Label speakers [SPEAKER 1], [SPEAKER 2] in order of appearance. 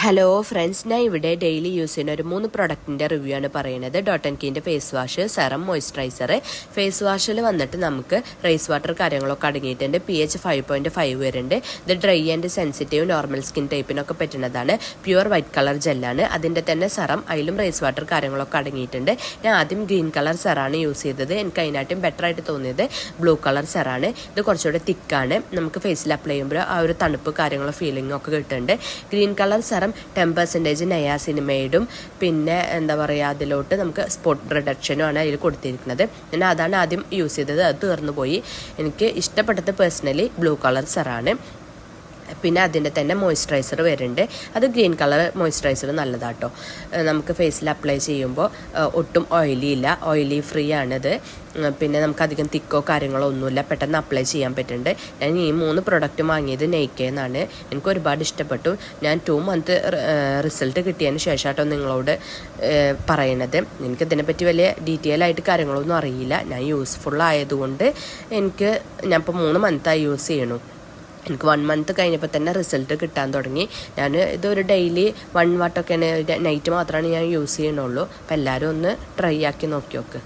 [SPEAKER 1] Hello friends, ഞാൻ ഇവിടെ daily use ചെയ്യുന്ന ഒരു 3 പ്രൊഡക്റ്റിൻ്റെ റിവ്യൂ ആണ് പറയുന്നത്. ഡോട്ട് ആൻഡ് കീൻ്റെ face wash, serum, moisturiser. Face വാഷിൽ വന്നിട്ട് നമുക്ക് റൈസ് വാട്ടർ കാര്യങ്ങളൊക്കെ അടങ്ങിയിട്ടുണ്ട്. pH 5.5 വരുന്നുണ്ട്. ഇത് dry and sensitive normal skin ടൈപ്പിനൊക്കെ പറ്റുന്നതാണ്. പ്യുവർ വൈറ്റ് കളർ ജെല്ലാണ്. അതിൻ്റെ തന്നെ സെറം, അതിലും റൈസ് വാട്ടർ കാര്യങ്ങളൊക്കെ അടങ്ങിയിട്ടുണ്ട്. ഞാൻ ആദ്യം ഗ്രീൻ കളർ സെറാണ് യൂസ് ചെയ്തത്. എനിക്ക് അതിനായിട്ടും ബെറ്റർ ആയിട്ട് തോന്നിയത് ബ്ലൂ കളർ സെറാണ്. ഇത് കുറച്ചുകൂടെ തിക്കാണ്. നമുക്ക് ഫേസിൽ അപ്ലൈ ചെയ്യുമ്പോൾ ആ ഒരു തണുപ്പ് കാര്യങ്ങളോ ഫീലിംഗ് ഒക്കെ കിട്ടുന്നുണ്ട്. ഗ്രീൻ കളർ സെറം 10% നയാസിനിമൈഡും പിന്നെ എന്താ പറയുക, അതിലോട്ട് നമുക്ക് സ്പോട്ട് റിഡക്ഷനും ആണ് അതിൽ കൊടുത്തിരിക്കുന്നത്. ഞാൻ അതാണ് ആദ്യം യൂസ് ചെയ്തത്. അത് തീർന്നു പോയി. എനിക്ക് ഇഷ്ടപ്പെട്ടത് പേഴ്സണലി ബ്ലൂ കളർ സെറാണ്. പിന്നെ അതിൻ്റെ തന്നെ മോയ്സ്ചറൈസർ വരുന്നുണ്ട്. അത് ഗ്രീൻ കളർ മോയ്സ്ചറൈസർ നല്ലതാട്ടോ. നമുക്ക് ഫേസിൽ അപ്ലൈ ചെയ്യുമ്പോൾ ഒട്ടും ഓയിലി ഫ്രീ ആണിത്. പിന്നെ നമുക്കധികം തിക്കോ കാര്യങ്ങളോ ഒന്നുമില്ല, പെട്ടെന്ന് അപ്ലൈ ചെയ്യാൻ പറ്റുന്നുണ്ട്. ഞാൻ ഈ 3 പ്രൊഡക്റ്റ് വാങ്ങിയത് നെയ്ക്കെന്നാണ്. എനിക്ക് ഒരുപാട് ഇഷ്ടപ്പെട്ടു. ഞാൻ 2 മന്ത് റിസൾട്ട് കിട്ടിയതിന് ശേഷമാട്ടോ നിങ്ങളോട് പറയണത്. എനിക്കിതിനെപ്പറ്റി വലിയ ഡീറ്റെയിൽ ആയിട്ട് കാര്യങ്ങളൊന്നും അറിയില്ല. ഞാൻ യൂസ്ഫുൾ ആയതുകൊണ്ട് ഞാനിപ്പോൾ 3 മന്തായി യൂസ് ചെയ്യണു. എനിക്ക് 1 മന്ത് കഴിഞ്ഞപ്പോൾ തന്നെ റിസൾട്ട് കിട്ടാൻ തുടങ്ങി. ഞാൻ ഇതൊരു ഡെയിലി 1 വാട്ടൊക്കെയാണ്, നൈറ്റ് മാത്രമാണ് ഞാൻ യൂസ് ചെയ്യണുള്ളൂ. അപ്പോൾ എല്ലാവരും ഒന്ന് ട്രൈ ആക്കി നോക്കി നോക്ക്.